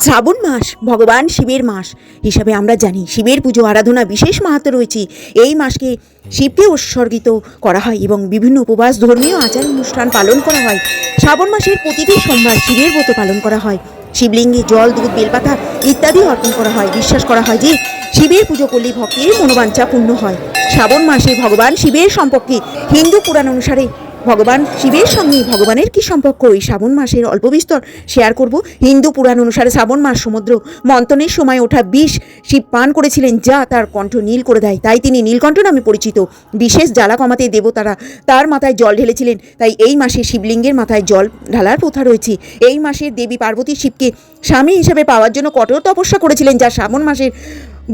শ্রাবণ মাস ভগবান শিবের মাস হিসাবে আমরা জানি। শিবের পুজো আরাধনা বিশেষ মাহাত্ম্য রয়েছে। এই মাসকে শিবকে উৎসর্গিত করা হয় এবং বিভিন্ন উপবাস ধর্মীয় আচার অনুষ্ঠান পালন করা হয়। শ্রাবণ মাসের প্রতিটি সোমবার শিবের ব্রত পালন করা হয়। শিবলিঙ্গে জল, দুধ, বেলপাতা ইত্যাদি অর্পণ করা হয়। বিশ্বাস করা হয় যে শিবের পুজো করলে ভক্তের মনোবাঞ্ছা পূর্ণ হয়। শ্রাবণ মাসে ভগবান শিবের সম্পর্কে হিন্দু পুরাণ অনুসারে ভগবান শিবের সঙ্গে ভগবানের কি সম্পর্ক, এই শ্রাবণ মাসের অল্প বিস্তর শেয়ার করব। হিন্দু পুরাণ অনুসারে শ্রাবণ মাস সমুদ্র মন্থনের সময় ওঠা বিষ শিব পান করেছিলেন, যা তার কণ্ঠ নীল করে দেয়, তাই তিনি নীলকণ্ঠ নামে পরিচিত। বিশেষ জ্বালা কমাতে দেবতারা তার মাথায় জল ঢেলেছিলেন, তাই এই মাসে শিবলিঙ্গের মাথায় জল ঢালার প্রথা রয়েছে। এই মাসের দেবী পার্বতী শিবকে স্বামী হিসেবে পাওয়ার জন্য কঠোর তপস্যা করেছিলেন, যা শ্রাবণ মাসের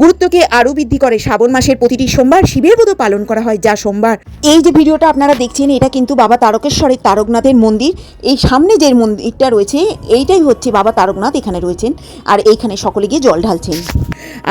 গুরুত্বকে আরও বৃদ্ধি করে। শ্রাবণ মাসের প্রতিটি সোমবার শিবের ব্রত পালন করা হয়, যা সোমবার। এই যে ভিডিওটা আপনারা দেখছেন, এটা কিন্তু বাবা তারকেশ্বরের তারকনাথের মন্দির। এই সামনে যে মন্দিরটা রয়েছে এইটাই হচ্ছে বাবা তারকনাথ, এখানে রয়েছেন আর এইখানে সকলে গিয়ে জল ঢালছেন।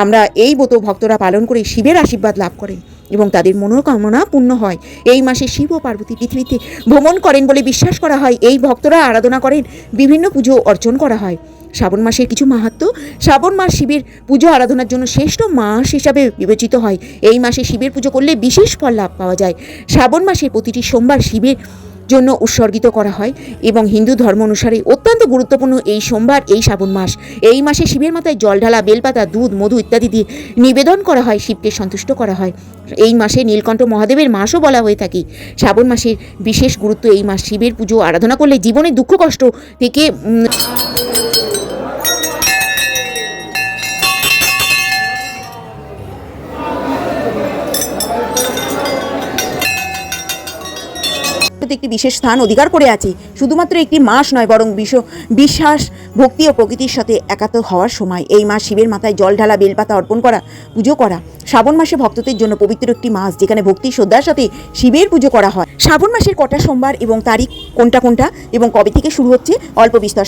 আমরা এই ব্রত ভক্তরা পালন করে শিবের আশীর্বাদ লাভ করেন এবং তাদের মনোকামনা পূর্ণ হয়। এই মাসে শিব ও পার্বতী পৃথিবীতে ভ্রমণ করেন বলে বিশ্বাস করা হয়। এই ভক্তরা আরাধনা করেন, বিভিন্ন পুজো অর্চন করা হয়। শ্রাবণ মাসের কিছু মাহাত্ম্য। শ্রাবণ মাস শিবের পুজো আরাধনার জন্য শ্রেষ্ঠ মাস হিসাবে বিবেচিত হয়। এই মাসে শিবের পুজো করলে বিশেষ ফল লাভ পাওয়া যায়। শ্রাবণ মাসের প্রতিটি সোমবার শিবের জন্য উৎসর্গিত করা হয় এবং হিন্দু ধর্ম অনুসারে অত্যন্ত গুরুত্বপূর্ণ এই সোমবার, এই শ্রাবণ মাস। এই মাসে শিবের মাথায় জল ঢালা, বেলপাতা, দুধ, মধু ইত্যাদি দিয়ে নিবেদন করা হয়, শিবকে সন্তুষ্ট করা হয়। এই মাসে নীলকণ্ঠ মহাদেবের মাসও বলা হয়ে থাকে। শ্রাবণ মাসের বিশেষ গুরুত্ব। এই মাস শিবের পুজো আরাধনা করলে জীবনে দুঃখ কষ্ট থেকে একটি বিশেষ স্থান অধিকার করে আছে। শুধুমাত্র একটি মাস নয়, বরং বিশ্বাস, ভক্তি ও প্রকৃতির সাথে একাত্ম হওয়ার সময়। এই মাস শিবের মাথায় জল ঢালা, বেলপাতা অর্পণ করা, পুজো করা। শ্রাবণ মাসে ভক্তদের জন্য পবিত্র একটি মাস, যেখানে ভক্তি শ্রদ্ধার সাথে শিবের পুজো করা হয়। শ্রাবণ মাসের কটা সোমবার এবং তারিখ কোনটা এবং কবে থেকে শুরু হচ্ছে অল্প বিস্তর।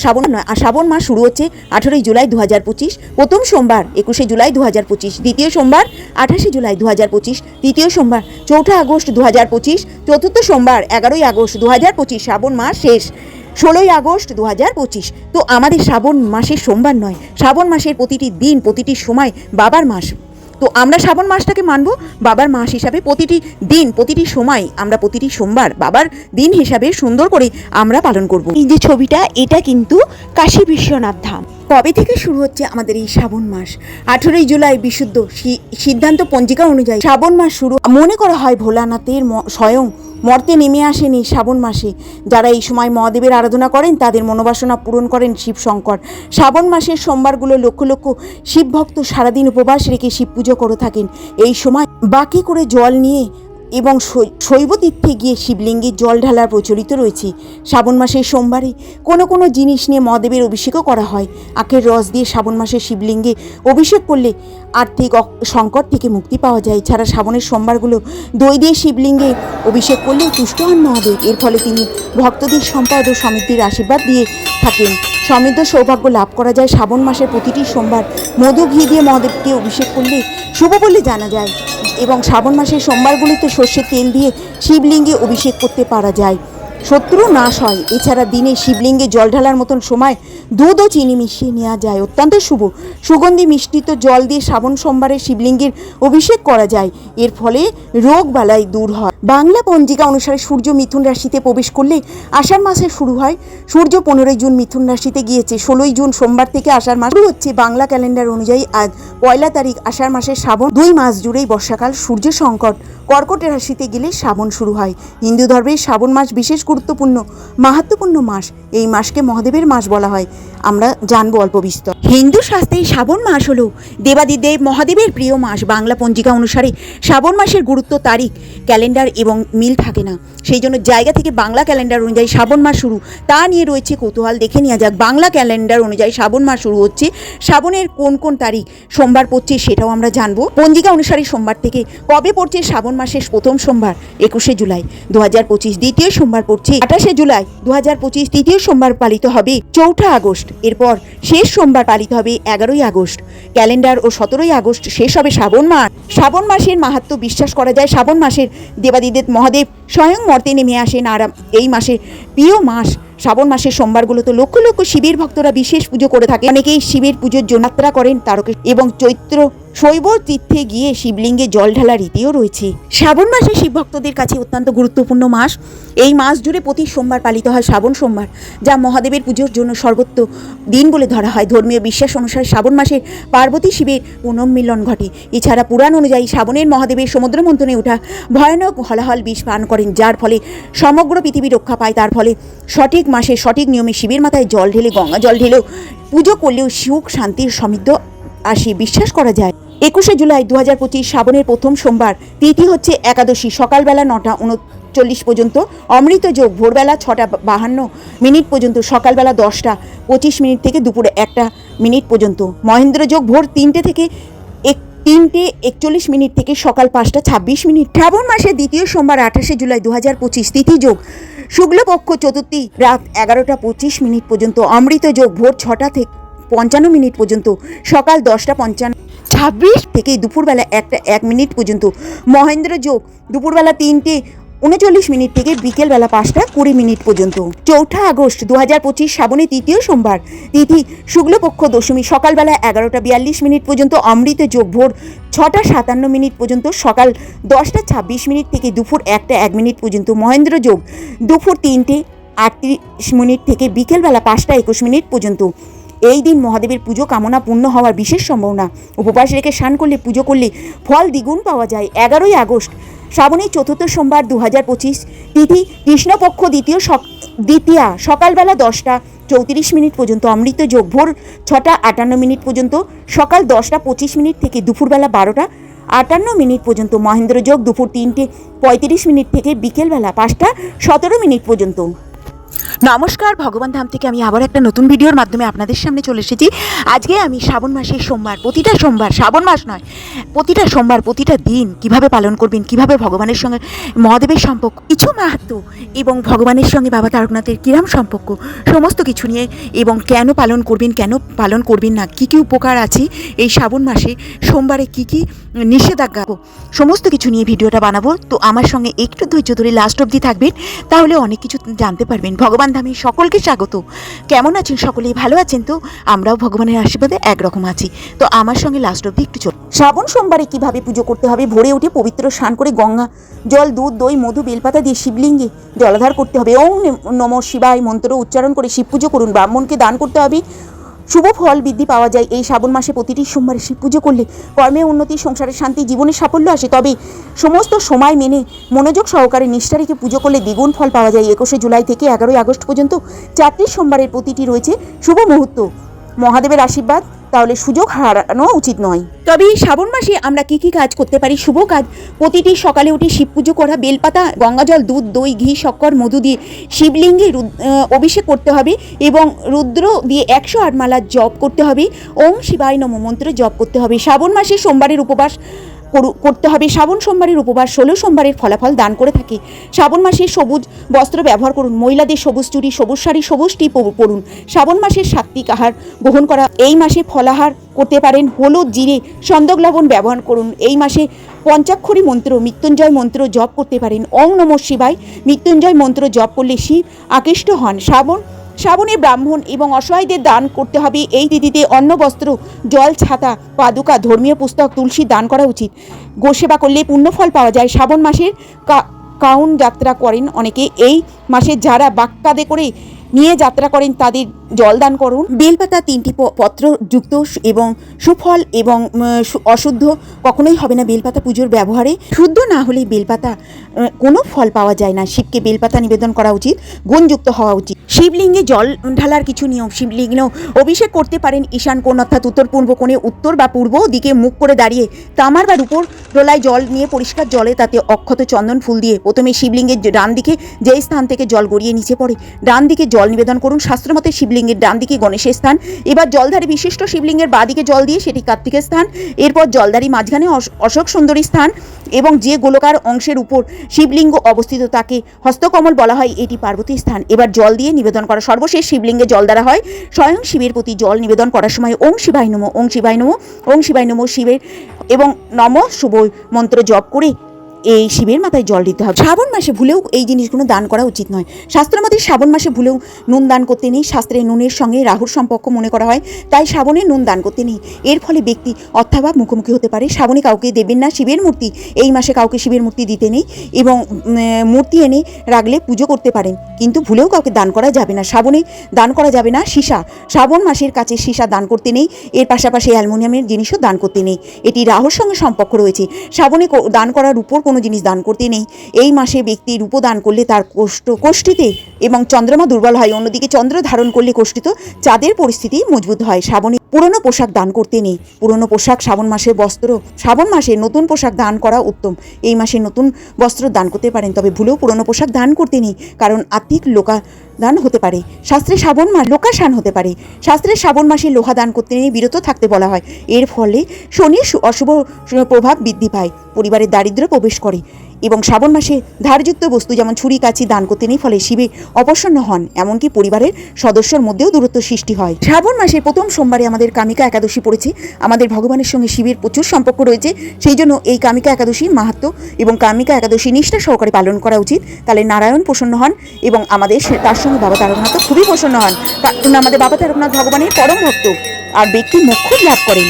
শ্রাবণ মাস শুরু হচ্ছে 18 জুলাই 2025, প্রথম সোমবার 21 জুলাই 2025, দ্বিতীয় সোমবার 28 জুলাই 2025, তৃতীয় সোমবার 4 আগস্ট 2025, চতুর্থ সোমবার 11 আগস্ট 2025। শ্রাবণ মাস শেষ 16 আগস্ট 2025। তো আমাদের শ্রাবণ মাসের সোমবার নয়, শ্রাবণ মাসের প্রতিটি দিন, প্রতিটি সময় বাবার মাস। তো আমরা শ্রাবণ মাসটাকে মানব বাবার মাস হিসাবে। প্রতিটি দিন, প্রতিটি সময় আমরা প্রতিটি সোমবার বাবার দিন হিসাবে সুন্দর করে আমরা পালন করব। এই যে ছবিটা, এটা কিন্তু কাশী বিশ্বনাথ ধাম। কবে থেকে শুরু হচ্ছে আমাদের এই শ্রাবণ মাস? 18 জুলাই বিশুদ্ধ সিদ্ধান্ত পঞ্জিকা অনুযায়ী শ্রাবণ মাস শুরু। মনে করা হয় ভোলানাথের স্বয়ং মর্তে নেমে আসেন এই শ্রাবণ মাসে। যারা এই সময় মহাদেবের আরাধনা করেন তাদের মনোবাসনা পূরণ করেন শিব শঙ্কর। শ্রাবণ মাসের সোমবারগুলো লক্ষ লক্ষ শিব ভক্ত সারাদিন উপবাস রেখে শিব পুজো করে থাকেন। এই সময় বাকি করে জল নিয়ে এবং শৈব তীর্থে গিয়ে শিবলিঙ্গে জল ঢালার প্রচলিত রয়েছে। শ্রাবণ মাসের সোমবারে কোনো জিনিস নিয়ে মহাদেবের অভিষেকও করা হয়। আখের রস দিয়ে শ্রাবণ মাসের শিবলিঙ্গে অভিষেক করলে আর্থিক সংকট থেকে মুক্তি পাওয়া যায়। এছাড়া শ্রাবণের সোমবারগুলো দই দিয়ে শিবলিঙ্গে অভিষেক করলে তুষ্ট হন মহাদেব। এর ফলে তিনি ভক্তদের সম্পদ ও সমৃদ্ধির আশীর্বাদ দিয়ে থাকেন। সমৃদ্ধ সৌভাগ্য লাভ করা যায়। শ্রাবণ মাসের প্রতিটি সোমবার মধু ঘি দিয়ে মহাদেবকে অভিষেক করলে শুভ বলে জানা যায় এবং শ্রাবণ মাসের সোমবারগুলিতে সর্ষের তেল দিয়ে শিবলিঙ্গে অভিষেক করতে পারা যায়, শত্রু নাশ হয়। এছাড়া দিনে শিবলিঙ্গে জল ঢালার মতন সময় দুধ ও চিনি মিশিয়ে নেওয়া যায়, অত্যন্ত শুভ। সুগন্ধি মিশ্রিত জল দিয়ে শ্রাবণ সোমবারে শিবলিঙ্গের অভিষেক করা যায়, এর ফলে রোগ বালাই দূর হয়। বাংলা পঞ্জিকা অনুসারে সূর্য মিথুন রাশিতে প্রবেশ করলে আষাঢ় মাসে শুরু হয়। সূর্য 15 জুন মিথুন রাশিতে গিয়েছে। 16 জুন সোমবার থেকে আষাঢ় মাস শুরু হচ্ছে। বাংলা ক্যালেন্ডার অনুযায়ী আজ 1 তারিখ আষাঢ় মাসের শ্রাবণ। 2 মাস জুড়েই বর্ষাকাল। সূর্য সংকট কর্কট রাশিতে গেলে শ্রাবণ শুরু হয়। হিন্দু ধর্মের শ্রাবণ মাস বিশেষ গুরুত্বপূর্ণ মাহাত্ম্যপূর্ণ মাস। এই মাসকে মহাদেবের মাস বলা হয়। আমরা জানবো অল্প বিস্তর। হিন্দু শাস্ত্রে শ্রাবণ মাস হলো দেবাদিদেব মহাদেবের প্রিয় মাস। বাংলা পঞ্জিকা অনুসারে শ্রাবণ মাসের গুরুত্ব, তারিখ, ক্যালেন্ডার এবং মিল থাকে না। সেই জন্য জায়গা থেকে বাংলা ক্যালেন্ডার অনুযায়ী শ্রাবণ মাস শুরু, তা নিয়ে রয়েছে কৌতূহল। দেখে নেওয়া যাক। বাংলা ক্যালেন্ডার অনুযায়ী শ্রাবণ মাস শুরু হচ্ছে। শ্রাবণের কোন তারিখ সোমবার পড়ছে সেটাও আমরা জানবো। পঞ্জিকা অনুসারে সোমবার থেকে কবে পড়ছে শ্রাবণ মাসের প্রথম সোমবার 21 জুলাই 2025, দ্বিতীয় সোমবার পড়ছে 28 জুলাই 2025, তৃতীয় সোমবার পালিত হবে 4 আগস্ট। এরপর শেষ সোমবার পালিত হবে 11 আগস্ট। ক্যালেন্ডার ও 17ই আগস্ট শেষ হবে শ্রাবণ মাস। শ্রাবণ মাসের মাহাত্ম্য বিশ্বাস করা যায় শ্রাবণ মাসের দেবাদিদেব মহাদেব স্বয়ং মর্তে নেমে আসেন। আর এই মাসের প্রিয় মাস শ্রাবণ মাসের সোমবারগুলোতে লক্ষ লক্ষ শিবের ভক্তরা বিশেষ পুজো করে থাকে। অনেকেই শিবের পুজোর জন্য যাত্রা করেন তারকেশ্বর এবং চৈত্র শৈব তীর্থে গিয়ে শিবলিঙ্গে জল ঢালা রীতিও রয়েছে। শ্রাবণ মাসে শিব ভক্তদের কাছে অত্যন্ত গুরুত্বপূর্ণ মাস। এই মাস জুড়ে প্রতি সোমবার পালিত হয় শ্রাবণ সোমবার, যা মহাদেবের পুজোর জন্য সর্বোত্ত দিন বলে ধরা হয়। ধর্মীয় বিশ্বাস অনুসারে শ্রাবণ মাসে পার্বতী শিবের পুনর্মিলন ঘটে। এছাড়া পুরাণ অনুযায়ী শ্রাবণের মহাদেবের সমুদ্র মন্থনে ওঠা ভয়ানক হলাহল বিষ পান করেন, যার ফলে সমগ্র পৃথিবী রক্ষা পায়। তার ফলে সঠিক মাসে সঠিক নিয়মে শিবের মাথায় জল ঢেলে গঙ্গা জল ঢেলেও পুজো করলেও সুখ শান্তির সমৃদ্ধ আসে বলে করা যায়। 21শে জুলাই 2025 শ্রাবণের প্রথম সোমবার, তিথি হচ্ছে একাদশী। সকালবেলা 9:39 পর্যন্ত অমৃত যোগ, ভোরবেলা 6:52 পর্যন্ত, সকালবেলা 10:25 থেকে দুপুরে 1 পর্যন্ত। মহেন্দ্র যোগ ভোর 3টে থেকে 3:41 থেকে সকাল 5:26। শ্রাবণ মাসের দ্বিতীয় সোমবার 28শে জুলাই 2025, তিথি যোগ শুক্লপক্ষ চতুর্থী রাত 11:25 পর্যন্ত। অমৃত যোগ ভোর 6:55 পর্যন্ত, সকাল 10:26 থেকে দুপুরবেলা 1:01 পর্যন্ত। মহেন্দ্র যোগ দুপুরবেলা 3:39 থেকে বিকেলবেলা 5:20 পর্যন্ত। 4 আগস্ট 2025 শ্রাবণের তৃতীয় সোমবার, তিথি শুক্লপক্ষ দশমী, সকালবেলা 11:42 পর্যন্ত। অমৃত যোগ ভোর 6:57 পর্যন্ত, সকাল 10:26 থেকে দুপুর 1:01 পর্যন্ত। মহেন্দ্র যোগ দুপুর 3:38 থেকে বিকেলবেলা 5:21 পর্যন্ত। এই দিন মহাদেবের পুজো কামনা পূর্ণ হওয়ার বিশেষ সম্ভাবনা। উপবাস রেখে স্নান করলে পুজো করলে ফল দ্বিগুণ পাওয়া যায়। 11ই আগস্ট শ্রাবণের চতুর্থ সোমবার 2025, তিথি কৃষ্ণপক্ষ দ্বিতীয়া, সকালবেলা 10:34 পর্যন্ত। অমৃত যোগ ভোর 6:58 পর্যন্ত, সকাল 10:25 থেকে দুপুরবেলা 12:58 পর্যন্ত। মহেন্দ্র যোগ দুপুর 3:35 থেকে বিকেলবেলা 5:17 পর্যন্ত। নমস্কার, ভগবান ধাম থেকে আমি আবার একটা নতুন ভিডিওর মাধ্যমে আপনাদের সামনে চলে এসেছি। আজকে আমি শ্রাবণ মাসের সোমবার, প্রতিটা সোমবার, শ্রাবণ মাস নয়, প্রতিটা সোমবার প্রতিটা দিন কিভাবে পালন করবেন, কিভাবে ভগবানের সঙ্গে মহাদেবের সম্পর্ক, কিছু মাহাত্ম্য এবং ভগবানের সঙ্গে বাবা তারকনাথের কিরম সম্পর্ক, সমস্ত কিছু নিয়ে, এবং কেন পালন করবেন, কেন পালন করবেন না, কী কী উপকার আছে এই শ্রাবণ মাসে, সোমবারে কী কী নিষেধাজ্ঞা, সমস্ত কিছু নিয়ে ভিডিওটা বানাবো। তো আমার সঙ্গে একটু ধৈর্য ধরে লাস্ট অবধি থাকবেন, তাহলে অনেক কিছু জানতে পারবেন। ভগবান ধামে সকলকে স্বাগত। কেমন আছেন সকলেই? ভালো আছেন তো? আমরাও ভগবানের আশীর্বাদে একরকম আছি। তো আমার সঙ্গে লাস্ট অবধি একটু চল। শ্রাবণ সোমবারে কিভাবে পুজো করতে হবে? ভোরে উঠে পবিত্র স্নান করে গঙ্গা জল, দুধ, দই, মধু, বেলপাতা দিয়ে শিবলিঙ্গে জলাধার করতে হবে। ওম নমঃ শিবায় মন্ত্র উচ্চারণ করে শিব পুজো করুন। ব্রাহ্মণকে দান করতে হবে। শুভ ফল বৃদ্ধি পাওয়া যায়। এই শ্রাবণ মাসে প্রতিটি সোমবারে শিব পুজো করলে কর্মে উন্নতি, সংসারের শান্তি, জীবনে সাফল্য আসে। তবে সমস্ত সময় মেনে মনোযোগ সহকারে নিষ্ঠা রেখে পুজো করলে দ্বিগুণ ফল পাওয়া যায়। 21শে জুলাই থেকে 11ই আগস্ট পর্যন্ত 4টি সোমবারের প্রতিটি রয়েছে শুভ মুহূর্ত। মহাদেবের আশীর্বাদ, তাহলে সুযোগ হারানো উচিত নয়। তবে এই শ্রাবণ মাসে আমরা কি কি কাজ করতে পারি? শুভ কাজ: প্রতিটি সকালে উঠে শিব পুজো করা, বেলপাতা, গঙ্গাজল, দুধ, দই, ঘি, শক্কর, মধু দিয়ে শিবলিঙ্গে অভিষেক করতে হবে এবং রুদ্র দিয়ে 108 মালা জপ করতে হবে। ওম শিবায় নমঃ মন্ত্র জপ করতে হবে। শ্রাবণ মাসে সোমবারের উপবাস করতে হবে। শ্রাবণ সোমবারের উপবাস 16 সোমবারের ফলাফল দান করে থাকে। শ্রাবণ মাসে সবুজ বস্ত্র ব্যবহার করুন। মহিলাদের সবুজ চুড়ি, সবুজ শাড়ি, সবুজ টি পরুন। শ্রাবণ মাসে সাত্বিক আহার গ্রহণ করা। এই মাসে ফলাহার করতে পারেন। হলুদ, জিরে, সন্দক লবণ ব্যবহার করুন। এই মাসে পঞ্চাক্ষরী মন্ত্র, মৃত্যুঞ্জয় মন্ত্র জপ করতে পারেন। ওম নমঃ শিবায় মৃত্যুঞ্জয় মন্ত্র জপ করলে শিব আকৃষ্ট হন। শ্রাবণে ব্রাহ্মণ এবং অসহায়দের দান করতে হবে। এই তিথিতে অন্ন, বস্ত্র, জল, ছাতা, পাদুকা, ধর্মীয় পুস্তক, তুলসী দান করা উচিত। গোসেবা করলে পুণ্যফল পাওয়া যায়। শ্রাবণ মাসের কাউন যাত্রা করেন অনেকে। এই মাসে যারা বাক্কাদে করে নিয়ে যাত্রা করেন তাদের জল দান করুন। বেলপাতা 3টি পত্র যুক্ত এবং সুফল এবং অশুদ্ধ কখনোই হবে না বেলপাতা পুজোর ব্যবহারে। শুদ্ধ না হলে বেলপাতা কোনো ফল পাওয়া যায় না। শিবকে বেলপাতা নিবেদন করা উচিত, গুণযুক্ত হওয়া উচিত। শিবলিঙ্গে জল ঢালার কিছু নিয়ম: শিবলিঙ্গে অভিষেক করতে পারেন ঈশান কোণ অর্থাৎ উত্তর পূর্ব কোণে, উত্তর বা পূর্ব দিকে মুখ করে দাঁড়িয়ে তামার বা রূপোর ডোলায় জল নিয়ে পরিষ্কার জলে তাতে অক্ষত চন্দন ফুল দিয়ে প্রথমে শিবলিঙ্গের ডান দিকে যে স্থান থেকে জল গড়িয়ে নিচে পড়ে ডান দিকে জল নিবেদন করুন। শাস্ত্রমতে শিবলিঙ্গ শিবলিঙ্গের ডান দিকে গণেশের স্থান। এবার জলধারী বিশিষ্ট শিবলিঙ্গের বাঁ দিকে জল দিয়ে সেটি কার্তিকের স্থান। এরপর জলধারী মাঝখানে অশোক সুন্দরী স্থান এবং যে গোলকার অংশের উপর শিবলিঙ্গ অবস্থিত তাকে হস্তকমল বলা হয়, এটি পার্বতীর স্থান। এবার জল দিয়ে নিবেদন করা সর্বশেষ শিবলিঙ্গে জল দ্বারা হয়। স্বয়ং শিবের প্রতি জল নিবেদন করার সময় ওং শিবায় নমঃ, ওং শিবায় নমঃ, ওং শিবায় নমঃ শিবের এবং নমঃ শুভ মন্ত্র জপ করে এই শিবের মাথায় জল দিতে হবে। শ্রাবণ মাসে ভুলেও এই জিনিসগুলো দান করা উচিত নয়। শাস্ত্রমতে শ্রাবণ মাসে ভুলেও নুন দান করতে নেই। শাস্ত্রে নুনের সঙ্গে রাহুর সম্পর্ক মনে করা হয়, তাই শ্রাবণে নুন দান করতে নেই। এর ফলে ব্যক্তি অর্থাভাব মুখোমুখি হতে পারে। শ্রাবণে কাউকে দেবেন না শিবের মূর্তি, এই মাসে কাউকে শিবের মূর্তি দিতে নেই এবং মূর্তি এনে রাখলে পুজো করতে পারেন, কিন্তু ভুলেও কাউকে দান করা যাবে না। শ্রাবণে দান করা যাবে না সীসা, শ্রাবণ মাসের কাছে সীসা দান করতে নেই। এর পাশাপাশি অ্যালুমিনিয়ামের জিনিসও দান করতে নেই, এটি রাহুর সঙ্গে সম্পর্ক রয়েছে। শ্রাবণে দান করার উপর কোনো জিনিস দান করতে নেই। এই মাসে ব্যক্তি রূপ দান করলে তার কোষ্ঠীতে এবং চন্দ্রমা দুর্বল হয়, অন্যদিকে চন্দ্র ধারণ করলে কোষ্ঠিত চাঁদের পরিস্থিতি মজবুত হয়। শ্রাবণে পুরনো পোশাক দান করতে নেই। পুরনো পোশাক শ্রাবণ মাসের বস্ত্র, শ্রাবণ মাসে নতুন পোশাক দান করা উত্তম। এই মাসে নতুন বস্ত্র দান করতে পারেন, তবে ভুলেও পুরনো পোশাক দান করতে নেই, কারণ আর্থিক দান হতে পারে। শাস্ত্রে শ্রাবণ মাস লোকাসান হতে পারে। শাস্ত্রে শ্রাবণ মাসে লোহা দান করতে নেই, বিরত থাকতে বলা হয়। এর ফলে শনির অশুভ প্রভাব বৃদ্ধি পায়, পরিবারের দারিদ্র্য প্রবেশ করে এবং শ্রাবণ মাসে ধারযুক্ত বস্তু যেমন ছুরি কাঁচি দান করতে নেই, ফলে শিবে অপ্রসন্ন হন, এমনকি পরিবারের সদস্যর মধ্যেও দূরত্ব সৃষ্টি হয়। শ্রাবণ মাসের প্রথম সোমবারে আমাদের কামিকা একাদশী পড়েছে। আমাদের ভগবানের সঙ্গে শিবের প্রচুর সম্পর্ক রয়েছে, সেই জন্য এই কামিকা একাদশীর মাহাত্ম্য এবং কামিকা একাদশী নিষ্ঠা সহকারে পালন করা উচিত। তাহলে নারায়ণ প্রসন্ন হন এবং আমাদের তার সঙ্গে বাবা তারকনাথ খুবই প্রসন্ন হন, কারণ আমাদের বাবা তারকনাথ ভগবানের পরম ভক্ত আর ব্যক্তি মোক্ষ লাভ করেন।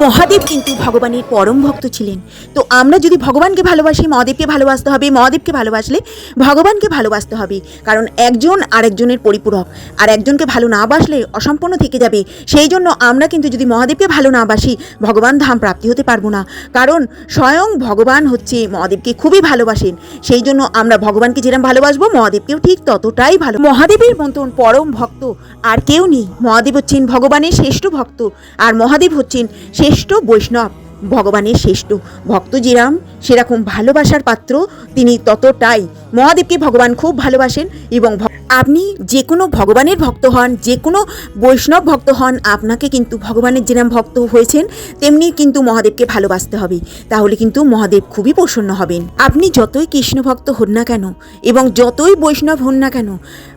মহাদেব কিন্তু ভগবানের পরম ভক্ত ছিলেন। তো আমরা যদি ভগবানকে ভালোবাসি, মহাদেবকে ভালোবাসতে হবে। মহাদেবকে ভালোবাসলে ভগবানকে ভালোবাসতে হবে, কারণ একজন আরেকজনের পরিপূরক, আর একজনকে ভালো না বাসলে অসম্পূর্ণ থেকে যাবে। সেই জন্য আমরা কিন্তু যদি মহাদেবকে ভালো না বাসি, ভগবান ধাম প্রাপ্তি হতে পারবো না, কারণ স্বয়ং ভগবান হচ্ছে মহাদেবকে খুবই ভালোবাসেন। সেই জন্য আমরা ভগবানকে যেরকম ভালোবাসবো, মহাদেবকেও ঠিক ততটাই ভালো। মহাদেবের মতন পরম ভক্ত আর কেউ নেই। মহাদেব হচ্ছেন ভগবানের শ্রেষ্ঠ ভক্ত, আর মহাদেব হচ্ছেন শ্রেষ্ঠ বৈষ্ণব, ভগবানের শ্রেষ্ঠ ভক্ত যেরকম সেরকম ভালোবাসার পাত্র তিনি ততটাই। মহাদেবকে ভগবান খুব ভালোবাসেন এবং আপনি যে কোনো ভগবানের ভক্ত হন, যে কোনো বৈষ্ণব ভক্ত হন, আপনাকে কিন্তু ভগবানের যেরকম ভক্ত হয়েছেন তেমনি কিন্তু মহাদেবকে ভালোবাসতে হবে, তাহলে কিন্তু মহাদেব খুবই প্রসন্ন হবেন। আপনি যতই কৃষ্ণ ভক্ত হন না কেন এবং যতই বৈষ্ণব হন না কেন,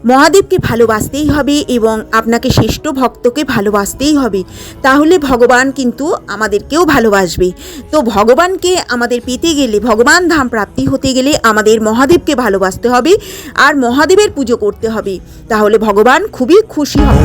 মহাদেবকে ভালোবাসতেই হবে এবং আপনাকে শ্রেষ্ঠ ভক্তকে ভালোবাসতেই হবে, তাহলে ভগবান কিন্তু আমাদেরকেও ভালোবাসবে। তো ভগবানকে আমাদের পেতে গেলে, ভগবান ধাম প্রাপ্তি হতে গেলে আমাদের মহাদেবকে ভালোবাসতে হবে আর মহাদেবের পুজো করতে হবে, তাহলে ভগবান খুবই খুশি হবে।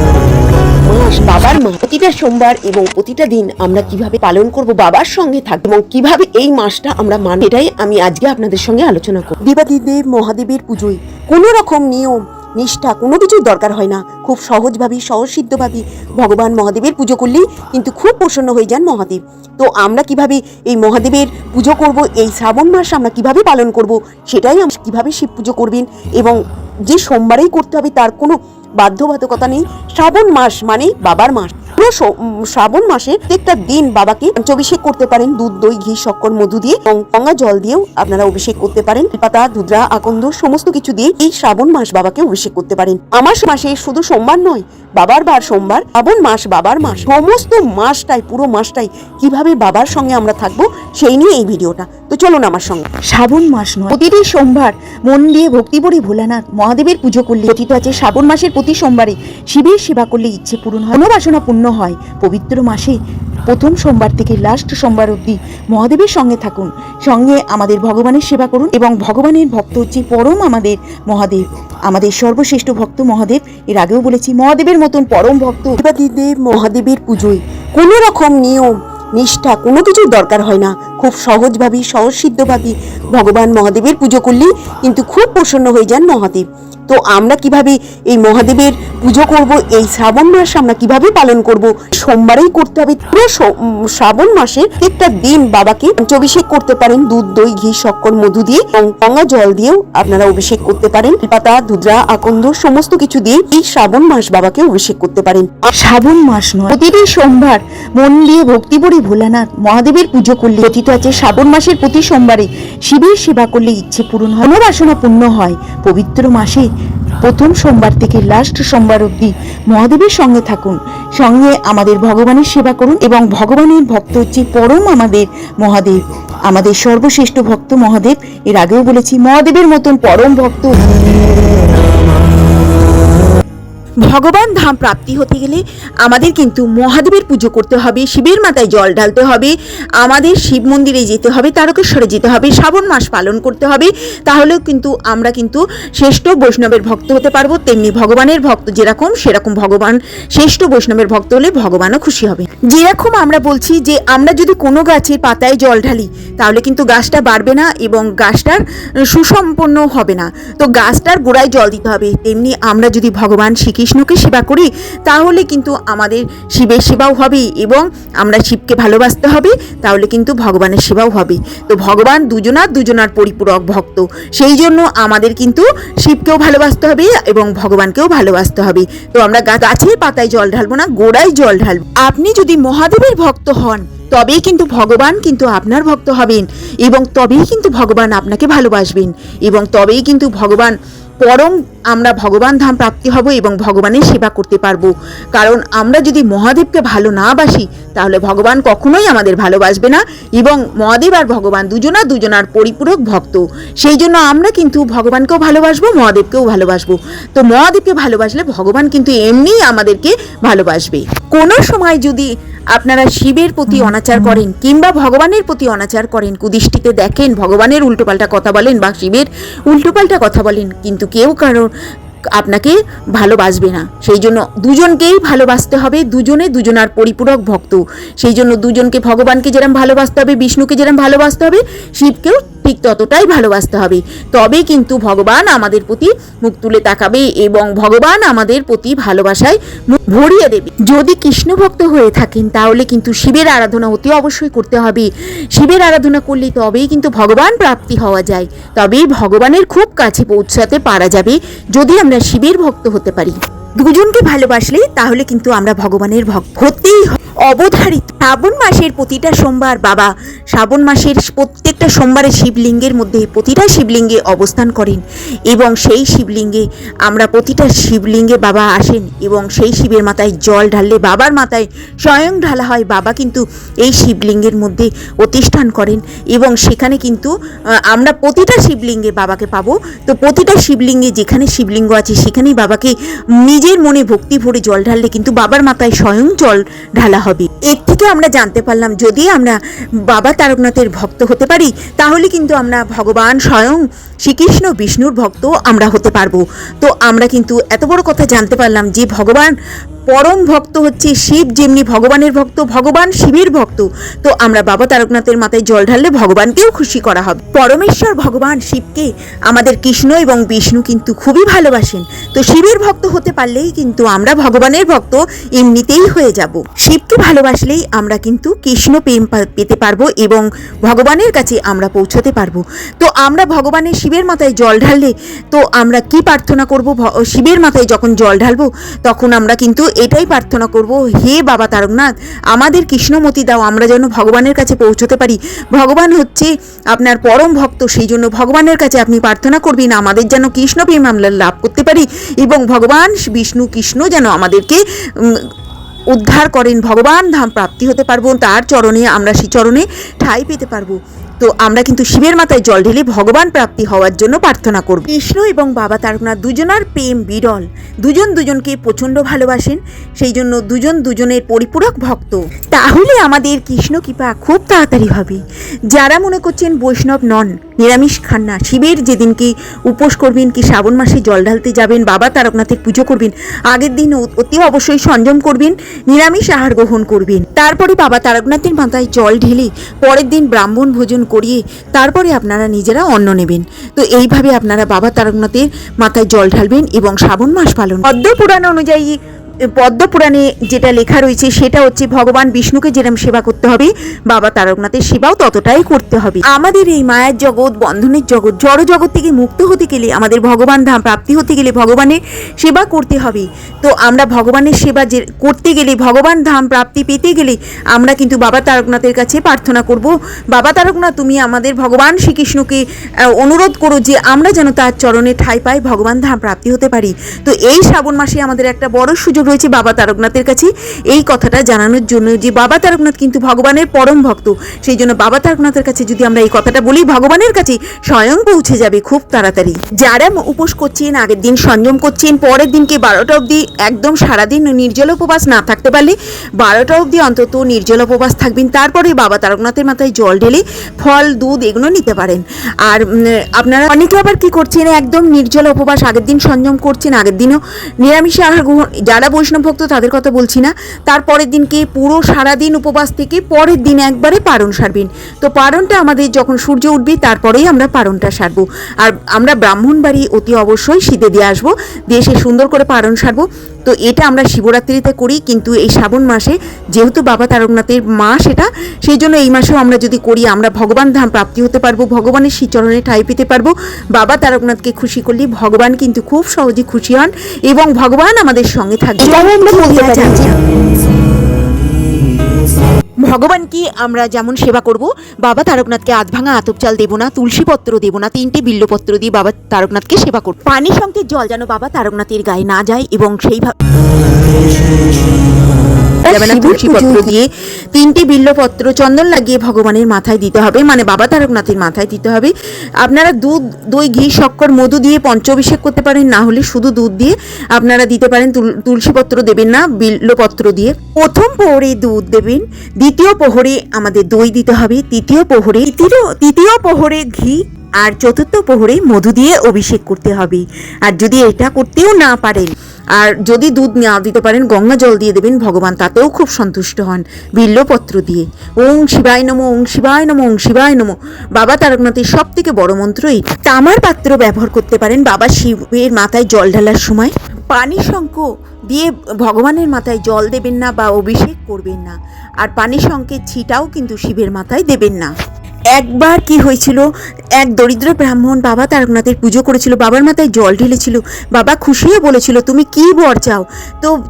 বাবার মাস প্রতিটা সোমবার এবং প্রতিটা দিন আমরা কিভাবে পালন করব, বাবার সঙ্গে থাকবো এবং কিভাবে এই মাসটা আমরা মানব, এটাই আমি আজকে আপনাদের সঙ্গে আলোচনা করব। দেবাদিদেব মহাদেবের পুজোয় কোনো রকম নিয়ম নিষ্ঠা কোনো কিছুর দরকার হয় না। খুব সহজভাবে সহজসিদ্ধভাবে ভগবান মহাদেবের পুজো করলেই কিন্তু খুব প্রসন্ন হয়ে যান মহাদেব। তো আমরা কিভাবে এই মহাদেবের পুজো করব, এই শ্রাবণ মাস আমরা কিভাবে পালন করব, সেটাই আমরা কিভাবে শিব পুজো করবেন এবং যে সোমবারেই করতে হবে তার কোনো বাধ্যবাধকতা নেই। শ্রাবণ মাস মানে বাবার মাস। শ্রাবণ মাসে প্রত্যেকটা দিন বাবাকে অভিষেক করতে পারেন দুধ, দই, ঘি, শক্কর, মধু দিয়ে এবং গঙ্গা জল দিয়েও আপনারা অভিষেক করতে পারেন। পাতা, দুধরা, আকন্দ সমস্ত কিছু দিয়ে এই শ্রাবণ মাস বাবাকে অভিষেক করতে পারেন। আমার মাসে শুধু সোমবার নয়, বাবার বার সোমবার, শ্রাবণ মাস বাবার মাস, সমস্ত মাসটাই পুরো মাসটাই কিভাবে বাবার সঙ্গে আমরা থাকবো সেই নিয়ে এই ভিডিওটা। তো চলুন আমার সঙ্গে। শ্রাবণ মাস নয়, প্রতিটি সোমবার মন দিয়ে ভক্তি ভরে ভোলানাথ মহাদেবের পুজো করলে, কথিত আছে শ্রাবণ মাসের প্রতি সোমবারে শিবের সেবা করলে ইচ্ছে পূরণ হয়, মনোবাসনা পূর্ণ হয়। পবিত্র মাসে প্রথম সোমবার থেকে লাস্ট সোমবার অবধি মহাদেবের সঙ্গে থাকুন, সঙ্গে আমাদের ভগবানের সেবা করুন এবং ভগবানের ভক্ত হচ্ছে পরম আমাদের মহাদেব, আমাদের সর্বশ্রেষ্ঠ ভক্ত মহাদেব। এর আগেও বলেছি মহাদেবের মতন পরম ভক্ত। দেবাদিদেব মহাদেবের পুজোয় কোনো রকম নিয়ম নিষ্ঠা কোনো কিছুর দরকার হয় না। খুব সহজভাবে সহজসিদ্ধভাবে ভগবান মহাদেবের পুজো করলেই কিন্তু খুব প্রসন্ন হয়ে যান মহাদেব। তো আমরা কিভাবে এই মহাদেবের পুজো করব, এই শ্রাবণ মাস আমরা কিভাবে পালন করব, সোমবারেই করতে হবে। পুরো শ্রাবণ মাসে একটা দিন বাবাকে অভিষেক করতে পারেন দুধ, দই, ঘি, শক্কর, মধু দিয়ে এবং গঙ্গা জল দিয়েও আপনারা অভিষেক করতে পারেন। পাতা, দুধরা, আকন্দ সমস্ত কিছু দিয়ে এই শ্রাবণ মাস বাবাকে অভিষেক করতে পারেন। শ্রাবণ মাস নয়, প্রতিটি সোমবার মন দিয়ে ভক্তি ভরে ভোলানাথ মহাদেবের পুজো করলে, কথিত প্রচলিত আছে শ্রাবণ মাসের প্রতি সোমবারে শিবের সেবা করলে ইচ্ছে পূরণ হয়, মনোবাসনা পূর্ণ হয়। পবিত্র মাসে প্রথম সোমবার থেকে লাস্ট সোমবার অবধি মহাদেবের সঙ্গে থাকুন, সঙ্গে আমাদের ভগবানের সেবা করুন এবং ভগবানের ভক্ত হচ্ছে পরম আমাদের মহাদেব, আমাদের সর্বশ্রেষ্ঠ ভক্ত মহাদেব। এর আগেও বলেছি মহাদেবের মতন পরম ভক্ত। ভগবান ধাম প্রাপ্তি হতে গেলে আমাদের কিন্তু মহাদেবের পুজো করতে হবে, শিবের মাথায় জল ঢালতে হবে, আমাদের শিব মন্দিরে যেতে হবে, তারকেশ্বরে যেতে হবে, শ্রাবণ মাস পালন করতে হবে। তাহলেও কিন্তু আমরা কিন্তু শ্রেষ্ঠ বৈষ্ণবের ভক্ত হতে পারবো। তেমনি ভগবানের ভক্ত যেরকম সেরকম ভগবান শ্রেষ্ঠ বৈষ্ণবের ভক্ত হলে ভগবানও খুশি হবে। যেরকম আমরা বলছি যে আমরা যদি কোনো গাছের পাতায় জল ঢালি তাহলে কিন্তু গাছটা বাড়বে না এবং গাছটার সুসম্পন্ন হবে না, তো গাছটার গোড়ায় জল দিতে হবে। তেমনি আমরা যদি ভগবান শ্রীকৃষ্ণকে সেবা করি তাহলে কিন্তু আমাদের শিবের সেবাও হবে এবং আমরা শিবকে ভালোবাসতে হবে, তাহলে কিন্তু ভগবানের সেবাও হবে। তো ভগবান দুজনার পরিপূরক ভক্ত, সেই জন্য আমাদের কিন্তু শিবকেও ভালোবাসতে হবে এবং ভগবানকেও ভালোবাসতে হবে। তো আমরা গাছের পাতায় জল ঢালবো না, গোড়ায় জল ঢালবো। আপনি যদি মহাদেবের ভক্ত হন তবেই কিন্তু ভগবান কিন্তু আপনার ভক্ত হবেন এবং তবেই কিন্তু ভগবান আপনাকে ভালোবাসবেন এবং তবেই কিন্তু ভগবান পরম আমরা ভগবান ধাম প্রাপ্তি হব এবং ভগবানের সেবা করতে পারবো। কারণ আমরা যদি মহাদেবকে ভালো না বাসি তাহলে ভগবান কখনোই আমাদের ভালোবাসবে না এবং মহাদেব আর ভগবান দুজনার পরিপূরক ভক্ত। সেই জন্য আমরা কিন্তু ভগবানকেও ভালোবাসবো, মহাদেবকেও ভালোবাসবো। তো মহাদেবকে ভালোবাসলে ভগবান কিন্তু এমনিই আমাদেরকে ভালোবাসবে। কোনো সময় যদি আপনারা শিবের প্রতি অনাচার করেন কিংবা ভগবানের প্রতি অনাচার করেন, কুদৃষ্টিতে দেখেন, ভগবানের উল্টোপাল্টা কথা বলেন বা শিবের উল্টোপাল্টা কথা বলেন, কিন্তু কেউ কারোর আপনাকে ভালোবাসবে না। সেই জন্য দুজনকেই ভালোবাসতে হবে, দুজনার পরিপূরক ভক্ত। সেই জন্য দুজনকে, ভগবানকে যেরকম ভালোবাসতে হবে, বিষ্ণুকে যেরকম ভালোবাসতে হবে, শিবকেও ঠিক ততটাই ভালোবাসতে হবে। তবে কিন্তু ভগবান আমাদের প্রতি মুখ তুলে তাকাবে এবং ভগবান আমাদের প্রতি ভালোবাসায় মুখ ভরিয়ে দেবে। যদি কৃষ্ণ ভক্ত হয়ে থাকেন তাহলে কিন্তু শিবের আরাধনা অতি অবশ্যই করতে হবে। শিবের আরাধনা করলে তবেই কিন্তু ভগবান প্রাপ্তি হওয়া যায়, তবেই ভগবানের খুব কাছে পৌঁছাতে পারা যাবে যদি আমরা শিবের ভক্ত হতে পারি। দুজনকে ভালোবাসলে তাহলে কিন্তু আমরা ভগবানের ভক্ত হতেই অবধারিত। শ্রাবণ মাসের প্রতিটা সোমবার বাবা শ্রাবণ মাসের প্রত্যেকটা সোমবারে শিবলিঙ্গের মধ্যে প্রতিটা শিবলিঙ্গে অবস্থান করেন এবং সেই শিবলিঙ্গে আমরা প্রতিটা শিবলিঙ্গে বাবা আসেন এবং সেই শিবের মাথায় জল ঢাললে বাবার মাথায় স্বয়ং ঢালা হয়। বাবা কিন্তু এই শিবলিঙ্গের মধ্যে অতিষ্ঠান করেন এবং সেখানে কিন্তু আমরা প্রতিটা শিবলিঙ্গে বাবাকে পাবো। তো প্রতিটা শিবলিঙ্গে যেখানে শিবলিঙ্গ আছে সেখানেই বাবাকে নিজের মনে ভক্তি ভরে জল ঢাললে কিন্তু বাবার মাথায় স্বয়ং জল ঢালা হবে। এর থেকে আমরা জানতে পারলাম যদি আমরা বাবা তারকনাথের ভক্ত হতে পারি তাহলে কিন্তু আমরা ভগবান স্বয়ং শ্রীকৃষ্ণ বিষ্ণুর ভক্ত আমরা হতে পারবো। তো আমরা কিন্তু এত বড় কথা জানতে পারলাম যে ভগবান পরম ভক্ত হচ্ছে শিব, যেমনি ভগবানের ভক্ত ভগবান শিবের ভক্ত। তো আমরা বাবা তারকনাথের মাথায় জল ঢাললে ভগবানকেও খুশি করা হবে। পরমেশ্বর ভগবান শিবকে আমাদের কৃষ্ণ এবং বিষ্ণু কিন্তু খুবই ভালোবাসেন। তো শিবের ভক্ত হতে পারলেই কিন্তু আমরা ভগবানের ভক্ত এমনিতেই হয়ে যাব। শিবকে ভালোবাসলেই আমরা কিন্তু কৃষ্ণ প্রেম পেতে পারবো এবং ভগবানের কাছে আমরা পৌঁছতে পারবো। তো আমরা ভগবানের শিবের মাথায় জল ঢাললে তো আমরা কি প্রার্থনা করব? শিবের মাথায় যখন জল ঢালবো তখন আমরা কিন্তু এটাই প্রার্থনা করব, হে বাবা তারকনাথ আমাদের কৃষ্ণমতি দাও, আমরা যেন ভগবানের কাছে পৌঁছতে পারি। ভগবান হচ্ছে আপনার পরম ভক্ত, সেই জন্য ভগবানের কাছে আপনি প্রার্থনা করবেন আমাদের যেন কৃষ্ণ প্রেম আমরা লাভ করতে পারি এবং ভগবান বিষ্ণু কৃষ্ণ যেন আমাদেরকে উদ্ধার করেন, ভগবান ধাম প্রাপ্তি হতে পারবো, তার চরণে আমরা সেই চরণে ঠাঁই পেতে পারবো। তো আমরা কিন্তু শিবের মাথায় জল ঢেলে ভগবান প্রাপ্তি হওয়ার জন্য প্রার্থনা করব। কৃষ্ণ এবং বাবা তারকনাথ দুজনার প্রেম বিরল, দুজনকে প্রচণ্ড ভালোবাসেন, সেই জন্য দুজনের পরিপূরক ভক্ত। তাহলে আমাদের কৃষ্ণ কৃপা খুব তাড়াতাড়ি হবে। যারা মনে করছেন বৈষ্ণব নন, নিরামিষ খান না, শিবের যেদিনকে উপোস করবেন কি শ্রাবণ মাসে জল ঢালতে যাবেন, বাবা তারকনাথের পুজো করবেন, আগের দিন অতি অবশ্যই সংযম করবেন, নিরামিষ আহার গ্রহণ করবেন। তারপরে বাবা তারকনাথের মাথায় জল ঢেলে পরের দিন ব্রাহ্মণ ভোজন করিয়ে তারপরে আপনারা নিজেরা অন্ন নেবেন। তো এইভাবে আপনারা বাবা তারকনাথের মাথায় জল ঢালবেন এবং শ্রাবণ মাস পালন। পদ্ম পুরাণ অনুযায়ী পদ্মপুরাণে যেটা লেখা রয়েছে সেটা হচ্ছে ভগবান বিষ্ণুকে যেরকম সেবা করতে হবে, বাবা তারকনাথের সেবাও ততটাই করতে হবে। আমাদের এই মায়ের জগৎ, বন্ধনের জগৎ, জড় জগৎ থেকে মুক্ত হতে গেলে, আমাদের ভগবান ধাম প্রাপ্তি হতে গেলে ভগবানের সেবা করতে হবে। তো আমরা ভগবানের সেবা যে করতে গেলে, ভগবান ধাম প্রাপ্তি পেতে গেলে আমরা কিন্তু বাবা তারকনাথের কাছে প্রার্থনা করব, বাবা তারকনাথ তুমি আমাদের ভগবান শ্রীকৃষ্ণকে অনুরোধ করো যে আমরা যেন তার চরণে ঠাঁই পাই, ভগবান ধাম প্রাপ্তি হতে পারি। তো এই শ্রাবণ মাসে আমাদের একটা বড় সুযোগ রয়েছে বাবা তারকনাথের কাছে এই কথাটা জানানোর জন্য যে বাবা তারকনাথ কিন্তু ভগবানের পরম ভক্ত। সেই জন্য বাবা তারকনাথের কাছে যদি আমরা এই কথাটা বলি, ভগবানের কাছে স্বয়ং পৌঁছে যাবে খুব তাড়াতাড়ি। যারা উপোস করছেন, আগের দিন সংযম করছেন, পরের দিনকে 12টা অবধি একদম সারাদিন নির্জল উপবাস না থাকতে পারলে 12টা অবধি অন্তত নির্জল উপবাস থাকবেন। তারপরে বাবা তারকনাথের মাথায় জল ঢেলে ফল, দুধ এগুলো নিতে পারেন। আর আপনারা অনেকে আবার কি করছেন, একদম নির্জল উপবাস আগের দিন সংযম করছেন, আগের দিনও নিরামিষ আহার গ্রহণ, যারা বৈষ্ণব ভক্ত তাদের কথা বলছি না, তারপরের দিনকে পুরো সারাদিন উপবাস থেকে পরের দিন একবারে পারণ সারবেন। তো পারণটা আমাদের যখন সূর্য উঠবে তারপরেই আমরা পারণটা সারবো। আর আমরা ব্রাহ্মণ বাড়ি অতি অবশ্যই শীতে দিয়ে আসবো, দিয়ে সে সুন্দর করে পারণ সারবো। তো এটা আমরা শিবরাত্রিতে করি, কিন্তু এই শ্রাবণ মাসে যেহেতু বাবা তারকনাথের মাস এটা, সেই জন্য এই মাসেও আমরা যদি করি আমরা ভগবান ধাম প্রাপ্তি হতে পারবো, ভগবানের শ্রীচরণে ঠাঁই পেতে পারবো। বাবা তারকনাথকে খুশি করলে ভগবান কিন্তু খুব সহজে খুশি হন এবং ভগবান আমাদের সঙ্গে থাকবে। ভগবানকে আমরা যেমন সেবা করব, বাবা তারকনাথকে আধ ভাঙা আতপ চাল দেবো না, তুলসী পত্র দেবো না, 3টে বিল্লপত্র দিয়ে বাবা তারকনাথকে সেবা করব। পানি সঙ্গে জল যেন বাবা তারকনাথের গায়ে না যায় এবং সেইভাবে তুলসী পত্র দিয়ে 3টে বিল্লপত্র চন্দন লাগিয়ে ভগবানের মাথায় দিতে হবে, মানে বাবা তারকনাথের মাথায় দিতে হবে। আপনারা দুধ, দই, ঘি, শক্কর, মধু দিয়ে পঞ্চাভিষেক করতে পারেন, না হলে শুধু দুধ দিয়ে আপনারা দিতে পারেন। তুলসী পত্র দেবেন না, বিল্লপত্র দিয়ে। প্রথম প্রহরে দুধ দেবেন, দ্বিতীয় প্রহরে আমাদের দই দিতে হবে, তৃতীয় প্রহরে ঘি, আর চতুর্থ প্রহরে মধু দিয়ে অভিষেক করতে হবে। আর যদি এটা করতেও না পারেন, আর যদি দুধ না দিতে পারেন, গঙ্গা জল দিয়ে দেবেন, ভগবান তাতেও খুব সন্তুষ্ট হন বিল্লপত্র দিয়ে। ওং শিবায় নমঃ, ওং শিবায় নমঃ, ওং শিবায় নমঃ। বাবা তারকনাথের সব থেকে বড় মন্ত্র এই। তামার পাত্র ব্যবহার করতে পারেন বাবা শিবের মাথায় জল ঢালার সময়। পানি শঙ্খ দিয়ে ভগবানের মাথায় জল দেবেন না বা অভিষেক করবেন না, আর পানি শঙ্খের ছিটাও কিন্তু শিবের মাথায় দেবেন না। একবার কি হয়েছিল, এক দরিদ্র ব্রাহ্মণ বাবা তারকনাথের পুজো করেছিল, বাবার মাথায় জল ঢেলেছিল, বাবা খুশি হয়ে বলেছিল তুমি কি বর চাও।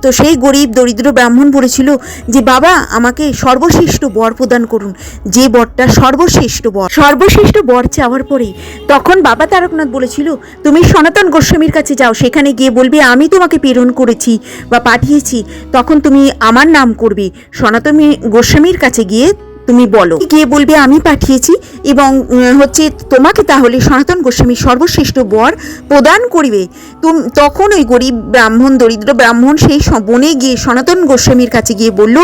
তো সেই গরিব দরিদ্র ব্রাহ্মণ বলেছিল যে বাবা আমাকে সর্বশ্রেষ্ঠ বর প্রদান করুন, যে বরটা সর্বশ্রেষ্ঠ বর চাওয়ার পরে তখন বাবা তারকনাথ বলেছিল তুমি সনাতন গোস্বামীর কাছে যাও, সেখানে গিয়ে বলবে আমি তোমাকে প্রেরণ করেছি বা পাঠিয়েছি, তখন তুমি আমার নাম করবে। সনাতন গোস্বামীর কাছে গিয়ে তুমি বলো, গিয়ে বলবে আমি পাঠিয়েছি এবং তোমাকে তাহলে সনাতন গোস্বামী সর্বশ্রেষ্ঠ বর প্রদান করিবে। তখন ওই গরিব ব্রাহ্মণ, দরিদ্র ব্রাহ্মণ সেই বনে গিয়ে সনাতন গোস্বামীর কাছে গিয়ে বলল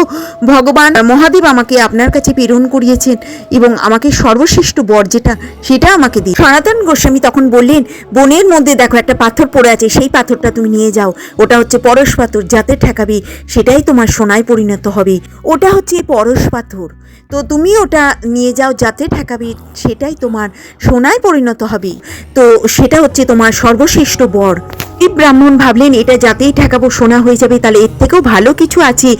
ভগবান মহাদেব আমাকে আপনার কাছে প্রেরণ করিয়েছেন এবং আমাকে সর্বশ্রেষ্ঠ বর যেটা সেটা আমাকে দিন। সনাতন গোস্বামী তখন বললেন বনের মধ্যে দেখো একটা পাথর পড়ে আছে, সেই পাথরটা তুমি নিয়ে যাও, ওটা হচ্ছে পরশ পাথর, যাতে ঠেকাবে সেটাই তোমার সোনায় পরিণত হবে। ওটা হচ্ছে পরশ পাথর, তো তুমি ওটা নিয়ে যাও, যাতে ঠেকাবে সেটাই তোমার সোনায় পরিণত হবে, তো সেটা হচ্ছে তোমার সর্বশ্রেষ্ঠ বর। এই ব্রাহ্মণ ভাবলেন এটা যাতেই ঠেকাবো সোনা হয়ে যাবে, তাহলে এর থেকেও ভালো কিছু আছে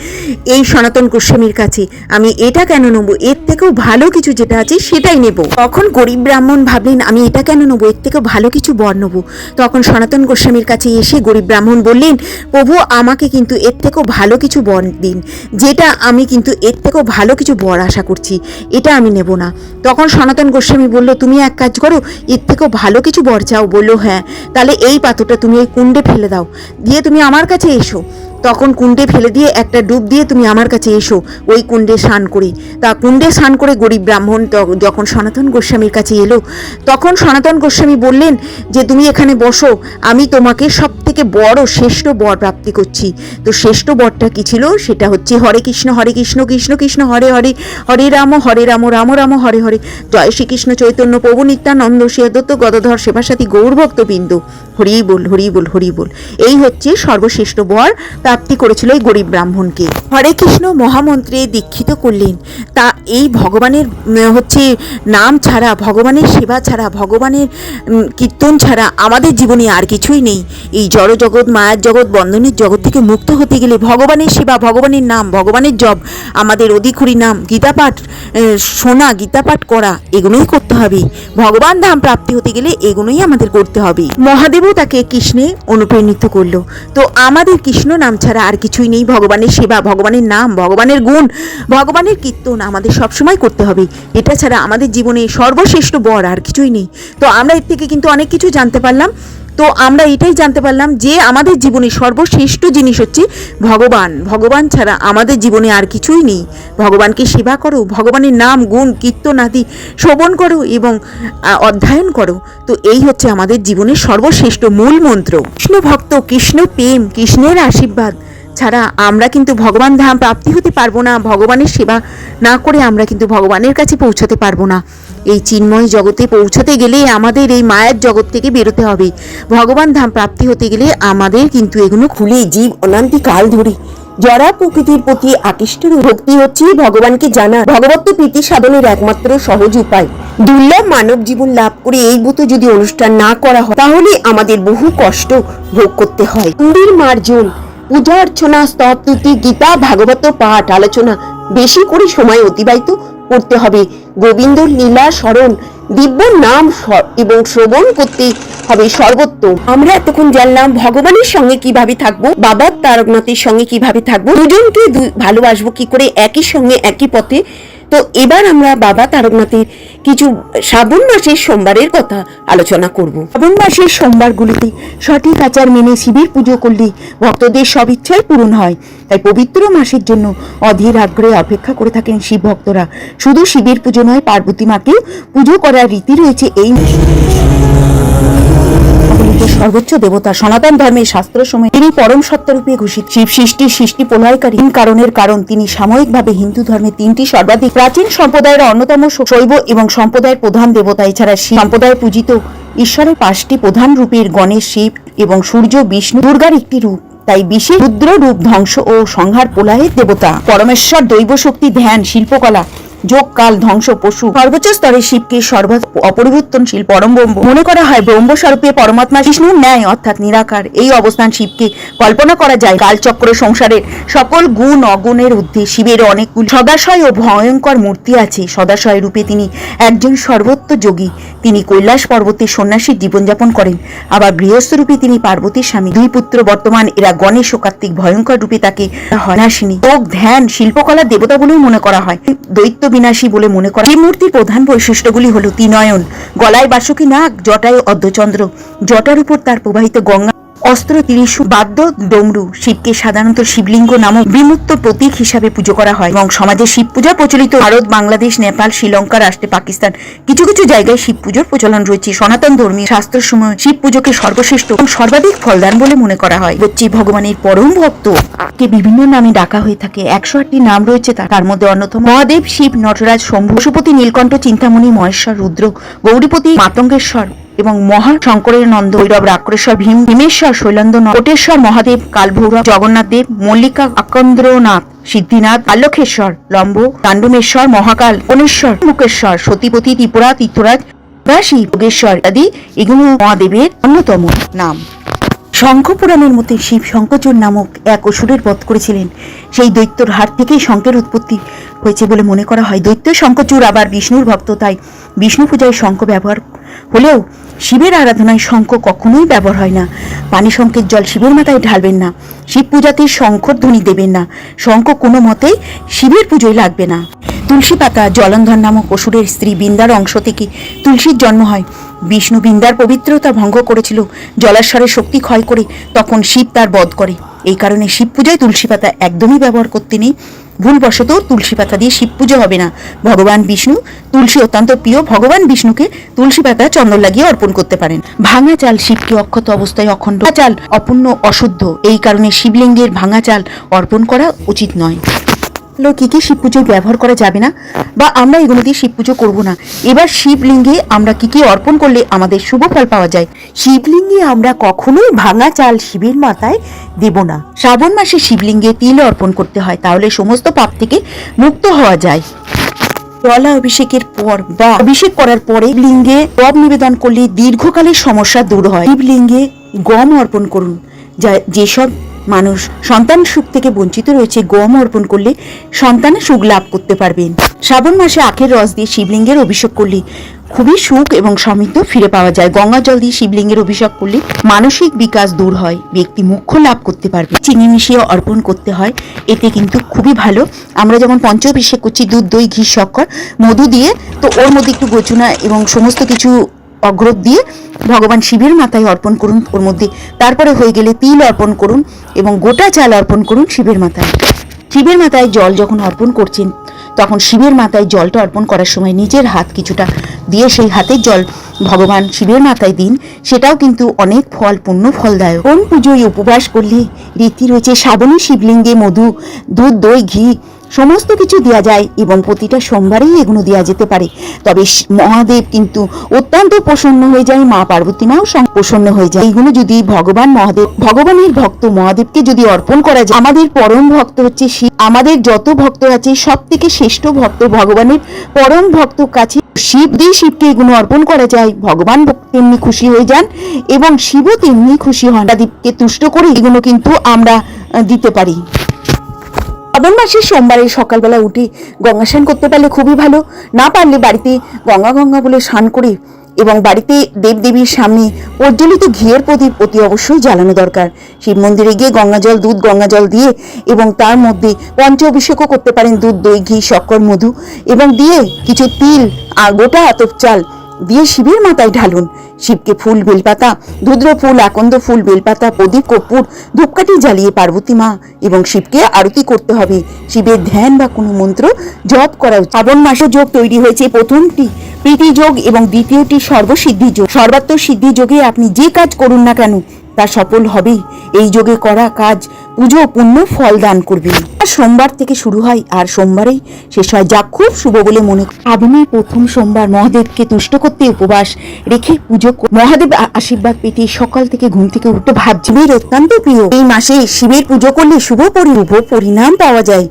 এই সনাতন গোস্বামীর কাছে, আমি এটা কেন নেবো, এর থেকেও ভালো কিছু যেটা আছে সেটাই নেব। তখন গরিব ব্রাহ্মণ ভাবলেন আমি এটা কেন নেবো, এর থেকেও ভালো কিছু বর নেবো। তখন সনাতন গোস্বামীর কাছে এসে গরিব ব্রাহ্মণ বললেন প্রভু আমাকে কিন্তু এর থেকেও ভালো কিছু বর দিন, যেটা আমি কিন্তু এর থেকেও ভালো কিছু বর আশা করছি, এটা আমি নেব না। তখন সনাতন গোস্বামী বলল তুমি এক কাজ করো, এর থেকেও ভালো কিছু বর চাও। বললো হ্যাঁ, তাহলে এই পাথরটা তুমি ওই কুণ্ডে ফেলে দাও, দিয়ে তুমি আমার কাছে এসো। তখন কুণ্ডে ফেলে দিয়ে একটা ডুব দিয়ে তুমি আমার কাছে এসো ওই কুণ্ডে স্নান করি। তা কুণ্ডে স্নান করে গরিব ব্রাহ্মণ যখন সনাতন গোস্বামীর কাছে এলো, তখন সনাতন গোস্বামী বললেন যে তুমি এখানে বসো, আমি তোমাকে সব থেকে বড় শ্রেষ্ঠ বর প্রাপ্তি করছি। তো শ্রেষ্ঠ বরটা কি ছিল, সেটা হচ্ছে হরে কৃষ্ণ কৃষ্ণ কৃষ্ণ হরে হরে, হরে রাম রাম রাম হরে হরে, জয় শ্রীকৃষ্ণ চৈতন্য প্রভু নিত্যানন্দ শ্রী অদ্বৈত গদাধর সেবাসাথী গৌরভক্তবৃন্দ, হরি বল হরি বল হরি বল। এই হচ্ছে সর্বশ্রেষ্ঠ বর প্রাপ্তি করেছিল এই গরিব ব্রাহ্মণকে। হরে কৃষ্ণ মহামন্ত্রে দীক্ষিত করলেন। তা এই ভগবানের নাম ছাড়া, ভগবানের সেবা ছাড়া, ভগবানের কীর্তন ছাড়া আমাদের জীবনে আর কিছুই নেই। এই জড় জগৎ, মায়ার জগৎ, বন্ধনের জগৎ থেকে মুক্ত হতে গেলে ভগবানের সেবা, ভগবানের নাম, ভগবানের জপ, আমাদের অধিকুরি নাম, গীতাপাঠ শোনা, গীতাপাঠ করা, এগুলোই করতে হবে। ভগবান ধাম প্রাপ্তি হতে গেলে এগুলোই আমাদের করতে হবে। মহাদেবও তাকে কৃষ্ণে অনুপ্রাণিত করলো। তো আমাদের কৃষ্ণ নাম ছাড়া আর কিছুই নেই। ভগবানের সেবা, ভগবানের নাম, ভগবানের গুণ, ভগবানের কীর্তন আমাদের সবসময় করতে হবে। এটা ছাড়া আমাদের জীবনে সর্বশ্রেষ্ঠ বর আর কিছুই নেই। তো আমরা এর থেকে কিন্তু অনেক কিছু জানতে পারলাম। তো আমরা এটাই জানতে পারলাম যে আমাদের জীবনে সর্বশ্রেষ্ঠ জিনিস হচ্ছে ভগবান। ভগবান ছাড়া আমাদের জীবনে আর কিছুই নেই। ভগবানকে সেবা করো, ভগবানের নাম, গুণ, কীর্তন আদি শ্রবণ করো এবং অধ্যয়ন করো। তো এই হচ্ছে আমাদের জীবনের সর্বশ্রেষ্ঠ মূল মন্ত্র। কৃষ্ণ ভক্ত, কৃষ্ণ প্রেম, কৃষ্ণের আশীর্বাদ ছাড়া আমরা কিন্তু ভগবান ধাম প্রাপ্তি হতে পারবো না। ভগবানের সেবা না করে আমরা কিন্তু ভগবানের কাছে পৌঁছতে পারবো না। এই চিন্ময় জগতে পৌঁছতে গেলে আমাদের এই মায়ের জগৎ থেকে বেরোতে হবে। ভগবান ধাম প্রাপ্তি হতে গেলে আমাদের কিন্তু এগুলো খুলে জীব অনান্তিকাল ধরে জড়া প্রকৃতির প্রতি আকৃষ্ট ভক্তি হচ্ছে ভগবানকে জানা, ভগবত প্রীতি সাধনের একমাত্র সহজ উপায়। দুর্লভ মানব জীবন লাভ করে এই মতো যদি অনুষ্ঠান না করা হয় তাহলে আমাদের বহু কষ্ট ভোগ করতে হয়। মন্দির মার্জন, পূজা অর্চনা, স্তব তুতি, গীতা ভাগবত পাঠ আলোচনা বেশি করে সময় অতিবাহিত করতে হবে। গোবিন্দর লীলা স্মরণ, দিব্য নাম এবং শ্রবণ করতে হবে সর্বোত্তম। আমরা এতক্ষণ জানলাম ভগবানের সঙ্গে কিভাবে থাকবো, বাবা তারকনাথের সঙ্গে কিভাবে থাকবো, দুজনকে ভালোবাসবো কি করে একই সঙ্গে একই পথে। তো এবার আমরা বাবা তারকনাথের কিছু শ্রাবণ মাসের সোমবারের কথা আলোচনা করব। শ্রাবণ মাসের সোমবারগুলিতে সঠিক আচার মেনে শিবের পুজো করলে ভক্তদের সব ইচ্ছাই পূরণ হয়। তাই পবিত্র মাসের জন্য অধীর আগ্রহে অপেক্ষা করে থাকেন শিব ভক্তরা। শুধু শিবের পুজো নয়, পার্বতী মাকেও পুজো করার রীতি রয়েছে এই সর্বোচ্চ দেবতা, সনাতন ধর্মের শাস্ত্র সময় তিনি পরম সত্যরূপে ঘোষিত। শিব সৃষ্টি প্রলয়কারী কারণের কারণ তিনি সাময়িকভাবে হিন্দু ধর্মের তিনটি সর্বাধিক প্রাচীন সম্প্রদায়ের অন্যতম শৈব এবং সম্প্রদায়ের প্রধান দেবতা। এছাড়া শিব সম্প্রদায় পূজিত ঈশ্বরের 5টি প্রধান রূপের গণেশ, শিব এবং সূর্য, বিষ্ণু, দুর্গার একটি রূপ। তাই বিশেষ রুদ্র রূপ ধ্বংস ও সংহার প্রলয়ের দেবতা। পরমেশ্বর দৈব শক্তি, ধ্যান, শিল্পকলা, যোগ, কাল, ধ্বংস, পশু। সর্বোচ্চ স্তরে শিবকে অপরিবর্তনশীল পরম ব্রহ্ম মনে করা হয়। ব্রহ্মস্বরূপে পরমাত্মা বিষ্ণুর ন্যায় অর্থাৎ নিরাকার এই অবস্থান শিবকে কল্পনা করা যায়। কালচক্র সংসারের সকল গুণ অগুণের ঊর্ধ্বে শিবের অনেকগুলি সদাশয় ও ভয়ঙ্কর মূর্তি আছে। সদাশয় রূপে তিনি একজন সর্বত্র যোগী। তিনি কৈলাস পর্বতে সন্ন্যাসীর জীবনযাপন করেন। আবার গৃহস্থ রূপে তিনি পার্বতীর স্বামী। 2 পুত্র বর্তমান। এরা গণেশ ও কার্তিক। ভয়ঙ্কর রূপে তাকে হনাশিনী, যোগ, ধ্যান, শিল্পকলার দেবতা বলেও মনে করা হয়। দৈত্য বিনাশী বলে মনে করা। এই মূর্তির প্রধান বৈশিষ্ট্যগুলি হলো ত্রিনয়ন, গলায় বাসুকী নাগ, জটায় অর্ধচন্দ্র, জটার উপর তার প্রবাহিত গঙ্গা, অস্ত্র, ত্রিশূল, বাদ্য, ডমরু। শিবকে সাধারণত শিবলিঙ্গ নামক বিমূর্ত প্রতীক হিসাবে পুজো করা হয় এবং সমাজে শিব পূজা প্রচলিত। ভারত, বাংলাদেশ, নেপাল, শ্রীলঙ্কা, রাষ্ট্রে পাকিস্তান কিছু কিছু জায়গায় শিব পুজোর প্রচলন রয়েছে। সনাতন ধর্মীয় শাস্ত্রের সময় শিব পুজোকে সর্বশ্রেষ্ঠ এবং সর্বাধিক ফলদান বলে মনে করা হয়। হচ্ছে ভগবানের পরম ভক্ত কে বিভিন্ন নামে ডাকা হয়ে থাকে। 108টি নাম রয়েছে তার মধ্যে অন্যতম মহাদেব, শিব, নটরাজ, শম্ভু, পশুপতি, নীলকণ্ঠ, চিন্তামণি, মহেশ্বর, রুদ্র, গৌরীপতি, মাতঙ্গেশ্বর এবং মহা শঙ্করের নন্দ, ভৈরব, রাক্ষরেশ্বর, ভীমেশ্বর, শৈলেন্দ্র, কোটেশ্বর, মহাদেব, কালভৈরব, জগন্নাথ দেব, মল্লিকা, আকন্দ্রনাথ, সিদ্ধিনাথ, আল্লক্ষেশ্বর, লম্ব, তাণ্ডবেশ্বর, মহাকাল, কোণেশ্বর, মুকেশ্বর, সতীপতি, ত্রিপুরা, তীর্থরাজ, দাসী, যোগেশ্বর আদি এগুলো মহাদেবের অন্যতম নাম। শঙ্খ পুরাণের মধ্যে শিব শঙ্খচূড় নামক এক অসুরের বধ করেছিলেন। সেই দৈত্যর হাত থেকেই শঙ্খের উৎপত্তি হয়েছে বলে মনে করা হয়। দৈত্য শঙ্খচূড় আবার বিষ্ণুর ভক্ত, তাই বিষ্ণু পূজায় শঙ্খ ব্যবহার হলেও শিবের আরাধনায় শঙ্খ কখনোই ব্যবহার হয় না। পানি শঙ্খের জল শিবের মাথায় ঢালবেন না। শিব পূজাতে শঙ্খর ধ্বনি দেবেন না। শঙ্খ কোনো মতেই শিবের পুজোয় লাগবে না। তুলসী পাতা, জলন্ধর নামক অসুরের স্ত্রী বিন্দার অংশ থেকে তুলসীর জন্ম হয়। বিষ্ণু বিন্দার পবিত্রতা ভঙ্গ করেছিল জলাশ্বরের শক্তি ক্ষয় করে, তখন শিব তার বধ করে। এই কারণে শিব পূজায় তুলসী পাতা একদমই ব্যবহার করতে নেই। ভুলবশত তুলসী পাতা দিয়ে শিব পুজো হবে না। ভগবান বিষ্ণু তুলসী অত্যন্ত প্রিয়। ভগবান বিষ্ণুকে তুলসী পাতা চন্দন লাগিয়ে অর্পণ করতে পারেন। ভাঙা চাল শিবকে অক্ষত অবস্থায় অখণ্ড চাল অপূর্ণ অশুদ্ধ। এই কারণে শিবলিঙ্গের ভাঙা চাল অর্পণ করা উচিত নয়। কি কি শিব পুজোয় ব্যবহার করা যাবে না বা আমরা এগুলো দিয়ে শিব পুজো করবো না। এবার শিবলিঙ্গে আমরা কি কি অর্পণ করলে আমাদের শুভ ফল পাওয়া যায়। শিবলিঙ্গে আমরা কখনোই ভাঙা চাল শিবের মাথায় দেব না। শ্রাবণ মাসে শিবলিঙ্গে তিল অর্পণ করতে হয়, তাহলে সমস্ত পাপ থেকে মুক্ত হওয়া যায়। জলা অভিষেকের পর বা অভিষেক করার পরে লিঙ্গে জব নিবেদন করলে দীর্ঘকালের সমস্যা দূর হয়। শিবলিঙ্গে গম অর্পণ করুন। যেসব মানুষ সন্তান সুখ থেকে বঞ্চিত রয়েছে, গম অর্পণ করলে সন্তানের সুখ লাভ করতে পারবেন। শ্রাবণ মাসে আখের রস দিয়ে শিবলিঙ্গের অভিষেক করলে খুবই সুখ এবং সমৃদ্ধ ফিরে পাওয়া যায়। গঙ্গা জল দিয়ে শিবলিঙ্গের অভিষেক করলে মানসিক বিকাশ দূর হয়, ব্যক্তি মোক্ষ লাভ করতে পারবে। চিনি মিশিয়ে অর্পণ করতে হয়, এতে কিন্তু খুবই ভালো। আমরা যেমন পঞ্চাভিষেক করছি দুধ, দই, ঘি, শক্কর, মধু দিয়ে, তো ওর মধ্যে একটু গোচুনা এবং সমস্ত কিছু অগ্রত দিয়ে ভগবান শিবের মাথায় অর্পণ করুন ওর মধ্যে। তারপরে হয়ে গেলে তিল অর্পণ করুন এবং গোটা চাল অর্পণ করুন শিবের মাথায়। শিবের মাথায় জল যখন অর্পণ করছেন তখন শিবের মাথায় জলটা অর্পণ করার সময় নিজের হাত কিছুটা দিয়ে সেই হাতের জল ভগবান শিবের মাথায় দিন, সেটাও কিন্তু অনেক পুণ্য ফলদায়ক। কোন পুজোয় উপবাস করলে রীতি রয়েছে, শ্রাবণী শিবলিঙ্গে মধু, দুধ, দই, ঘি সমস্ত কিছু দেওয়া যায় এবং প্রতিটা সোমবারেই এগুলো দেওয়া যেতে পারে। তবে মহাদেব কিন্তু অত্যন্ত প্রসন্ন হয়ে যায়, মা পার্বতী মাও প্রসন্ন হয়ে যায়। এইগুলো যদি ভগবানের ভক্ত মহাদেবকে যদি অর্পণ করা যায়, আমাদের পরম ভক্ত হচ্ছে শিব। আমাদের যত ভক্ত আছে সব থেকে শ্রেষ্ঠ ভক্ত ভগবানের পরম ভক্ত কাছে শিব দিয়ে শিবকে এগুলো অর্পণ করা যায়। ভগবান তেমনি খুশি হয়ে যান এবং শিবও তেমনি খুশি হন। দেবকে তুষ্ট করে এগুলো কিন্তু আমরা দিতে পারি। শ্রাবণ মাসের সোমবারে সকালবেলা উঠে গঙ্গা স্নান করতে পারলে খুবই ভালো। না পারলে বাড়িতে গঙ্গা বলে স্নান করে এবং বাড়িতে দেবদেবীর সামনে প্রজ্বলিত ঘিয়ের প্রদীপ অতি অবশ্যই জ্বালানো দরকার। শিব মন্দিরে গিয়ে গঙ্গা জল দিয়ে এবং তার মধ্যে পঞ্চ অভিষেকও করতে পারেন, দুধ, দই, ঘি, শক্কর, মধু এবং দিয়ে কিছু তিল আর গোটা আতপ চাল দিয়ে শিবের মাথায় ঢালুন। শিবকে ফুল, বেলপাতা, ধুদ্র ফুল, আকন্দ ফুল, বেলপাতা, প্রদীপ, কর্পূর, ধূপকাঠি জ্বালিয়ে পার্বতী মা এবং শিবকে আরতি করতে হবে। শিবের ধ্যান বা কোনো মন্ত্র জপ করা উচিত। শ্রাবণ মাসে যোগ তৈরি হয়েছে, প্রথমটি প্রীতি যোগ এবং দ্বিতীয়টি সর্বসিদ্ধি যোগ। সর্বাত্ম সিদ্ধি যোগে আপনি যে কাজ করুন না কেন তা সফল হবেই। এই যোগে করা কাজ পুজো পুণ্য ফল দান করবে। সোমবার থেকে শুরু হয় আর সোমবারেই শেষ হয়, যা খুব শুভ বলে মনে করি। শ্রাবণের প্রথম সোমবার মহাদেবকে তুষ্ট করতে উপবাস রেখে পুজো মহাদেব আশীর্বাদ পেতে সকাল থেকে ঘুম থেকে উঠতে ভাবছিবের অত্যন্ত প্রিয়। এই মাসে শিবের পুজো করলে শুভ পরিণাম পাওয়া যায়।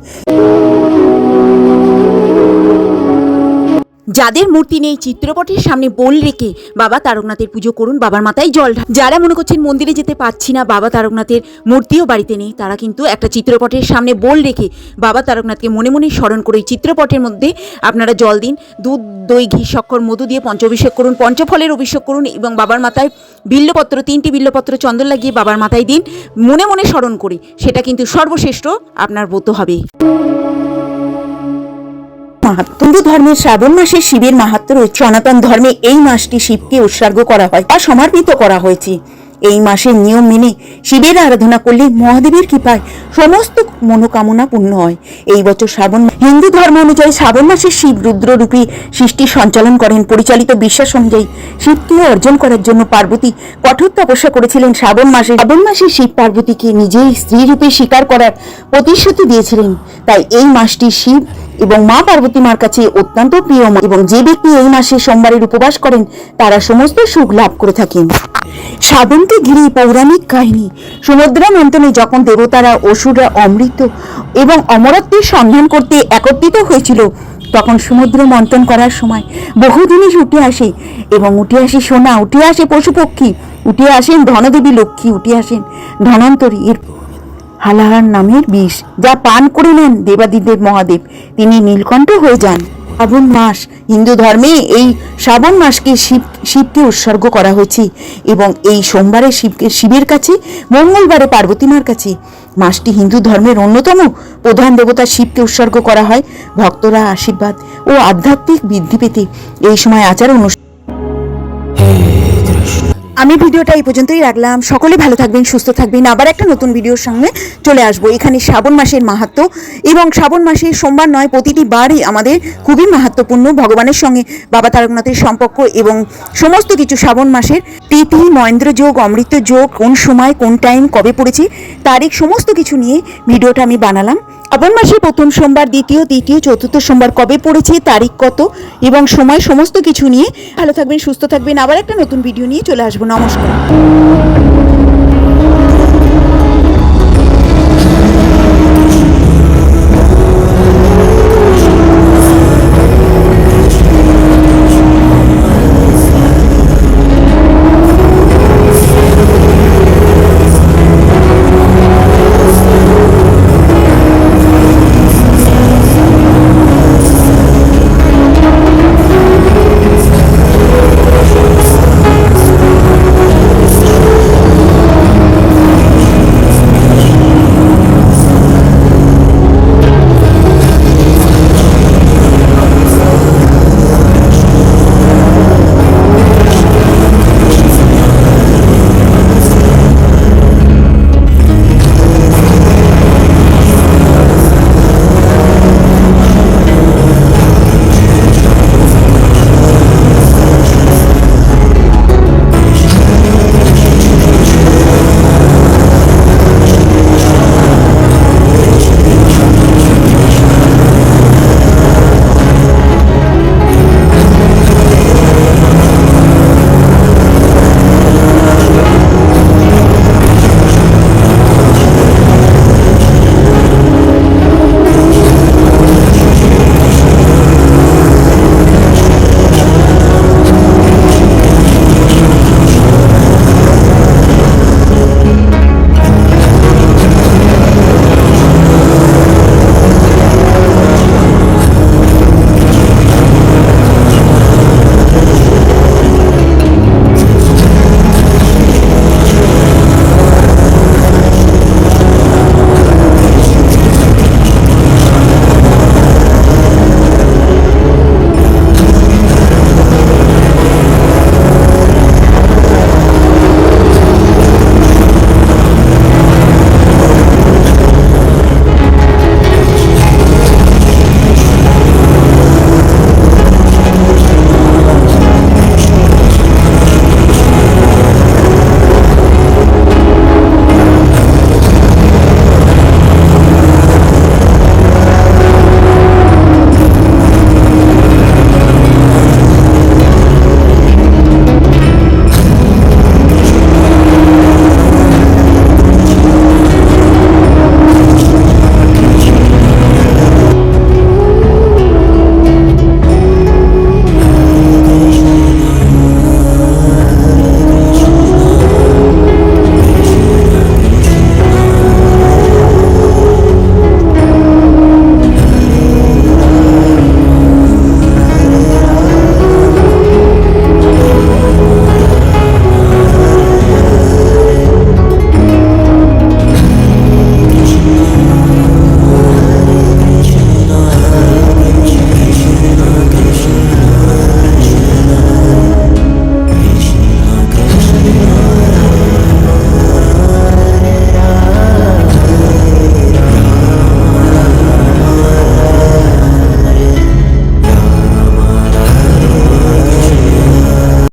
যাদের মূর্তি নেই, চিত্রপটের সামনে বোল রেখে বাবা তারকনাথের পুজো করুন, বাবার মাথায় জল ঢালুন। যারা মনে করছেন মন্দিরে যেতে পারছি না, বাবা তারকনাথের মূর্তিও বাড়িতে নেই, তারা কিন্তু একটা চিত্রপটের সামনে বোল রেখে বাবা তারকনাথকে মনে মনে স্মরণ করে চিত্রপটের মধ্যে আপনারা জল দিন। দুধ, দই, ঘি, শক্কর, মধু দিয়ে পঞ্চাভিষেক করুন, পঞ্চফলের অভিষেক করুন এবং বাবার মাথায় বিল্লপত্র, 3টি বিল্লপত্র চন্দন লাগিয়ে বাবার মাথায় দিন, মনে মনে স্মরণ করে। সেটা কিন্তু সর্বশ্রেষ্ঠ আপনার ব্রত হবে। হিন্দু ধর্মের শ্রাবণ মাসে শিবের মাহাত্ম্য রয়েছে। সনাতন ধর্মে এই মাসটি শিবকে উৎসর্গ করা হয় বা সমর্পিত করা হয়েছে। এই মাসের নিয়ম মেনে শিবের আরাধনা করলে মহাদেবের কৃপায় সমস্ত মনোকামনা পূর্ণ হয়। এই বছর হিন্দু ধর্ম অনুযায়ী শ্রাবণ মাসে শিব রুদ্ররূপী সৃষ্টি সঞ্চালন করেন। পরিচালিত বিশ্বাস অনুযায়ী শিবকে অর্জন করার জন্য পার্বতী কঠোর তপস্যা করেছিলেন। শ্রাবণ মাসে শিব পার্বতীকে নিজেই স্ত্রী রূপে স্বীকার করার প্রতিশ্রুতি দিয়েছিলেন। তাই এই মাসটি শিব এবং মা পার্বতী মার কাছে অত্যন্ত প্রিয় এবং যে ব্যক্তি এই মাসে সোমবারের উপবাস করেন তারা সমস্ত সুখ লাভ করে থাকেন। শ্রাবণকে ঘিরে পৌরাণিক কাহিনী। সমুদ্র মন্থনে যখন দেবতারা, অসুররা অমৃত এবং অমরত্বের সন্ধান করতে একত্রিত হয়েছিল, তখন সমুদ্র মন্থন করার সময় বহু জিনিস উঠে আসে এবং উঠে আসে সোনা, উঠে আসে পশু পক্ষী, উঠে আসেন ধনদেবী লক্ষ্মী, উঠে আসেন ধনন্তরী। এর হালাহার নামের বিষ যা পান করে নেন দেবাদিদেব মহাদেব, তিনি নীলকণ্ঠ হয়ে যান। শ্রাবণ মাস, হিন্দু ধর্মে এই শ্রাবণ মাসকে শিবকে উৎসর্গ করা হয়েছে এবং এই সোমবারে শিবের কাছে, মঙ্গলবারে পার্বতী মার কাছে। মাসটি হিন্দু ধর্মের অন্যতম প্রধান দেবতা শিবকে উৎসর্গ করা হয়। ভক্তরা আশীর্বাদ ও আধ্যাত্মিক বৃদ্ধি পেতে এই সময় আচার অনুষ্ঠান। আমি ভিডিওটা এই পর্যন্তই রাখলাম। সকলে ভালো থাকবেন, সুস্থ থাকবেন। আবার একটা নতুন ভিডিওর সঙ্গে চলে আসবো। এখানে শ্রাবণ মাসের মাহাত্ম্য এবং শ্রাবণ মাসে সোমবার নয়, প্রতিটি বারই আমাদের খুবই মাহাত্ম্যপূর্ণ। ভগবানের সঙ্গে বাবা তারকনাথের সম্পর্ক এবং সমস্ত কিছু শ্রাবণ মাসের তিথি, মহেন্দ্র যোগ, অমৃত যোগ, কোন সময়, কোন টাইম, কবে পড়েছি, তারিখ, সমস্ত কিছু নিয়ে ভিডিওটা আমি বানালাম। শ্রাবণ মাসের প্রথম সোমবার, দ্বিতীয়, চতুর্থ সোমবার কবে পড়েছে, তারিখ কত এবং সময়, সমস্ত কিছু নিয়ে ভালো থাকবেন, সুস্থ থাকবেন। আবার একটা নতুন ভিডিও নিয়ে চলে আসবো। নমস্কার।